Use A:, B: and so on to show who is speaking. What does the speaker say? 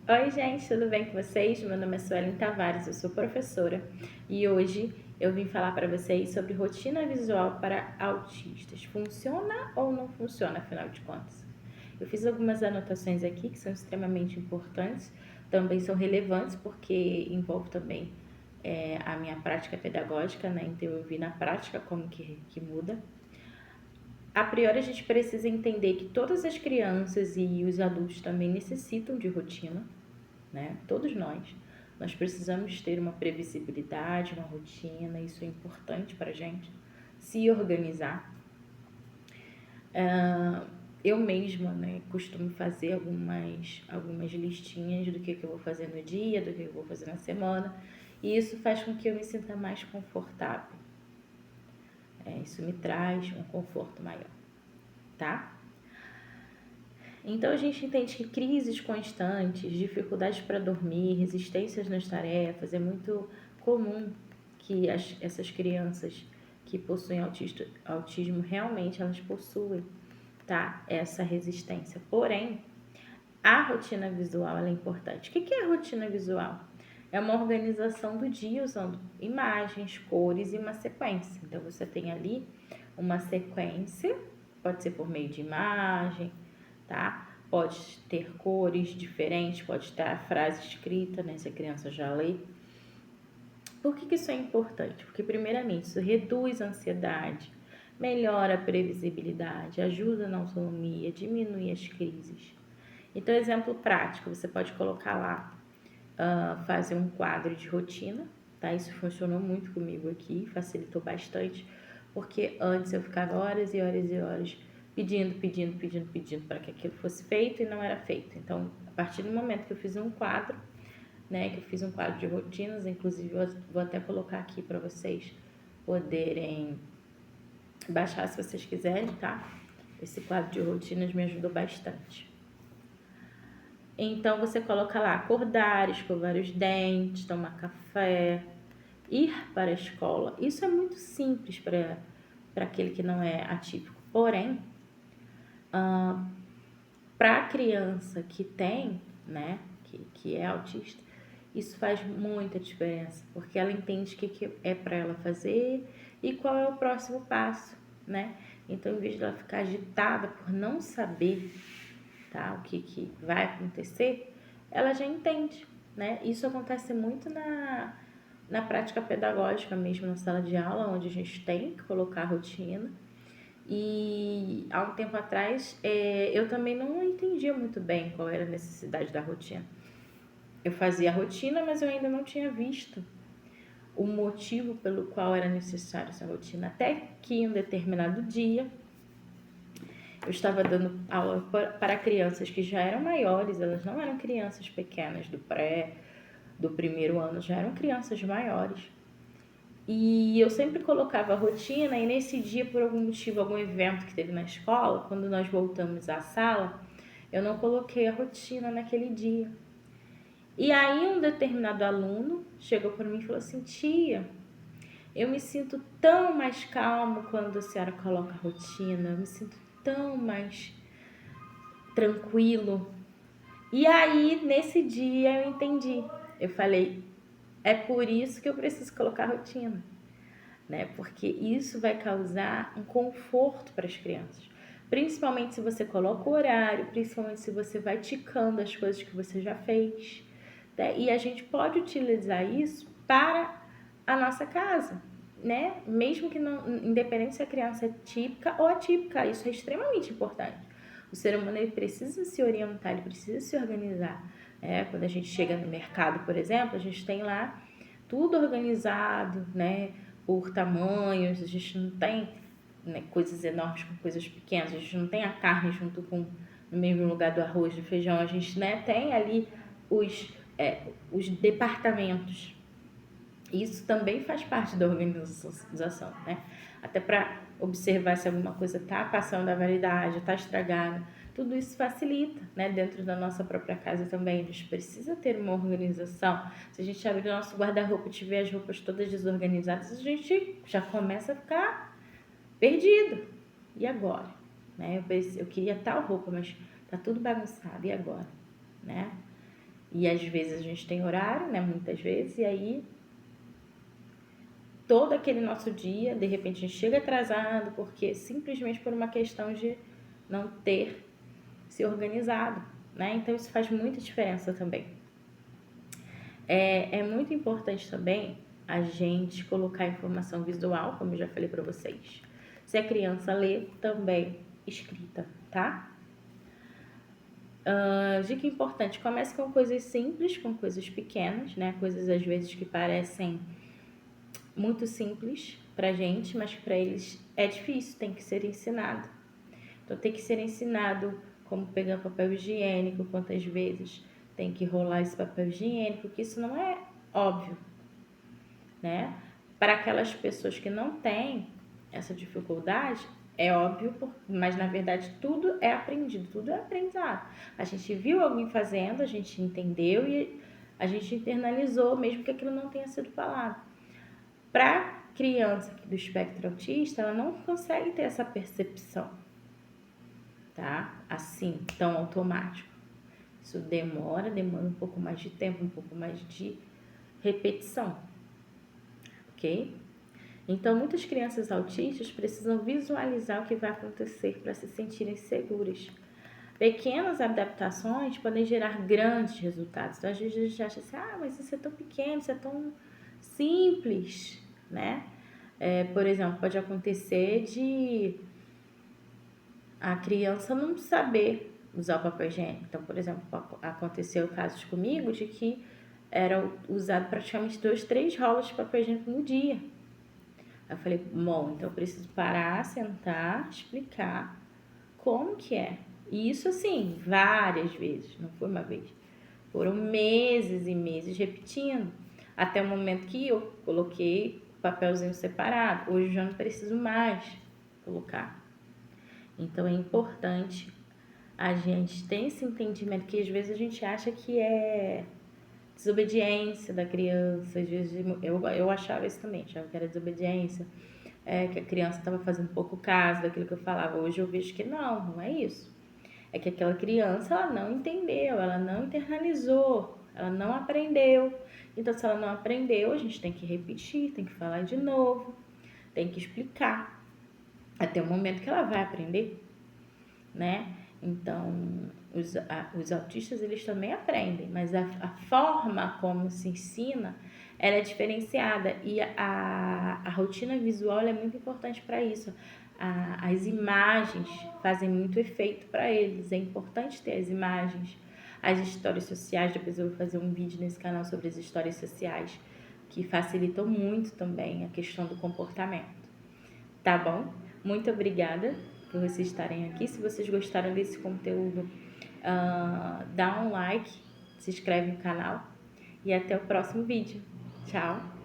A: Oi, gente, tudo bem com vocês? Meu nome é Suelen Tavares, eu sou professora e hoje eu vim falar para vocês sobre rotina visual para autistas. Funciona ou não funciona, afinal de contas? Eu fiz algumas anotações aqui que são extremamente importantes, também são relevantes porque envolve também a minha prática pedagógica, né? Então eu vi na prática como que muda. A priori, a gente precisa entender que todas as crianças e os adultos também necessitam de rotina, né? Todos nós precisamos ter uma previsibilidade, uma rotina, isso é importante para a gente se organizar. Eu mesma, né, costumo fazer algumas listinhas do que eu vou fazer no dia, do que eu vou fazer na semana, e isso faz com que eu me sinta mais confortável. Isso me traz um conforto maior, tá? Então a gente entende que crises constantes, dificuldades para dormir, resistências nas tarefas, é muito comum que essas crianças que possuem autismo realmente elas possuem, tá? Essa resistência. Porém, a rotina visual ela é importante. O que é a rotina visual? É uma organização do dia usando imagens, cores e uma sequência. Então você tem ali uma sequência, pode ser por meio de imagem, tá? Pode ter cores diferentes, pode ter a frase escrita, né? Se a criança já lê. Por que isso é importante? Porque, primeiramente, isso reduz a ansiedade, melhora a previsibilidade, ajuda na autonomia, diminui as crises. Então, exemplo prático, você pode colocar lá, fazer um quadro de rotina, tá? Isso funcionou muito comigo aqui, facilitou bastante, porque antes eu ficava horas e horas e horas pedindo para que aquilo fosse feito e não era feito. Então, a partir do momento que eu fiz um quadro, né, que eu fiz um quadro de rotinas, inclusive eu vou até colocar aqui para vocês poderem baixar se vocês quiserem, tá? Esse quadro de rotinas me ajudou bastante. Então, você coloca lá acordar, escovar os dentes, tomar café, ir para a escola. Isso é muito simples para aquele que não é atípico. Porém, para a criança que tem, né, que é autista, isso faz muita diferença, porque ela entende o que é para ela fazer e qual é o próximo passo, né? Então, em vez de ela ficar agitada por não saber, tá, o que vai acontecer, ela já entende, né? Isso acontece muito na prática pedagógica mesmo, na sala de aula, onde a gente tem que colocar a rotina. E há um tempo atrás, eu também não entendia muito bem qual era a necessidade da rotina. Eu fazia a rotina, mas eu ainda não tinha visto o motivo pelo qual era necessária essa rotina. Até que em um determinado dia, eu estava dando aula para crianças que já eram maiores, elas não eram crianças pequenas do primeiro ano, já eram crianças maiores. E eu sempre colocava a rotina, e nesse dia, por algum motivo, algum evento que teve na escola, quando nós voltamos à sala, eu não coloquei a rotina naquele dia. E aí um determinado aluno chegou para mim e falou assim: tia, eu me sinto tão mais calmo quando a senhora coloca a rotina, eu me sinto tão mais tranquilo. E aí, nesse dia, eu entendi. Eu falei, é por isso que eu preciso colocar rotina, né? Porque isso vai causar um conforto para as crianças. Principalmente se você coloca o horário, principalmente se você vai ticando as coisas que você já fez, né? E a gente pode utilizar isso para a nossa casa, né? Mesmo que não, independente se a criança é típica ou atípica, isso é extremamente importante. O ser humano ele precisa se orientar, ele precisa se organizar. Quando a gente chega no mercado, por exemplo, a gente tem lá tudo organizado, né? Por tamanhos, a gente não tem, né, coisas enormes com coisas pequenas, a gente não tem a carne junto com no mesmo lugar do arroz, do feijão, a gente, né, tem ali os departamentos. Isso também faz parte da organização, né? Até para observar se alguma coisa está passando da validade, está estragada. Tudo isso facilita, né? Dentro da nossa própria casa também. A gente precisa ter uma organização. Se a gente abrir o nosso guarda-roupa e tiver as roupas todas desorganizadas, a gente já começa a ficar perdido. E agora? Né? Eu queria tal roupa, mas tá tudo bagunçado. E agora? Né? E às vezes a gente tem horário, né? Muitas vezes, e aí todo aquele nosso dia, de repente a gente chega atrasado, porque simplesmente por uma questão de não ter se organizado, né? Então isso faz muita diferença também. É muito importante também a gente colocar informação visual, como eu já falei para vocês. Se a criança lê, também escrita, tá? Dica importante, comece com coisas simples, com coisas pequenas, né? Coisas às vezes que parecem muito simples pra gente, mas que pra eles é difícil, tem que ser ensinado. Então tem que ser ensinado como pegar papel higiênico, quantas vezes tem que rolar esse papel higiênico, que isso não é óbvio, né? Para aquelas pessoas que não têm essa dificuldade, é óbvio, mas na verdade tudo é aprendido, tudo é aprendizado. A gente viu alguém fazendo, a gente entendeu e a gente internalizou, mesmo que aquilo não tenha sido falado. Para criança do espectro autista, ela não consegue ter essa percepção, tá? Assim, tão automático. Isso demora um pouco mais de tempo, um pouco mais de repetição, ok? Então, muitas crianças autistas precisam visualizar o que vai acontecer para se sentirem seguras. Pequenas adaptações podem gerar grandes resultados. Então, às vezes a gente acha assim, mas isso é tão pequeno, isso é tão simples, né? Por exemplo, pode acontecer de a criança não saber usar o papel higiênico. Então, por exemplo, aconteceu casos comigo de que era usado praticamente 2, 3 rolos de papel higiênico no dia. Eu falei, bom, então eu preciso parar, sentar, explicar como que é. E isso assim, várias vezes, não foi uma vez. Foram meses e meses repetindo. Até o momento que eu coloquei o papelzinho separado. Hoje eu já não preciso mais colocar. Então é importante a gente ter esse entendimento, que às vezes a gente acha que é desobediência da criança. Às vezes eu achava isso também, achava que era desobediência, que a criança estava fazendo pouco caso daquilo que eu falava. Hoje eu vejo que não é isso. É que aquela criança, ela não entendeu, ela não internalizou, ela não aprendeu. Então, se ela não aprendeu, a gente tem que repetir, tem que falar de novo, tem que explicar, até o momento que ela vai aprender, né? Então, os autistas, eles também aprendem, mas a forma como se ensina, ela é diferenciada. E a rotina visual é muito importante para isso. As imagens fazem muito efeito para eles. É importante ter as imagens, as histórias sociais. Depois eu vou fazer um vídeo nesse canal sobre as histórias sociais, que facilitam muito também a questão do comportamento. Tá bom? Muito obrigada por vocês estarem aqui. Se vocês gostaram desse conteúdo, dá um like, se inscreve no canal e até o próximo vídeo. Tchau!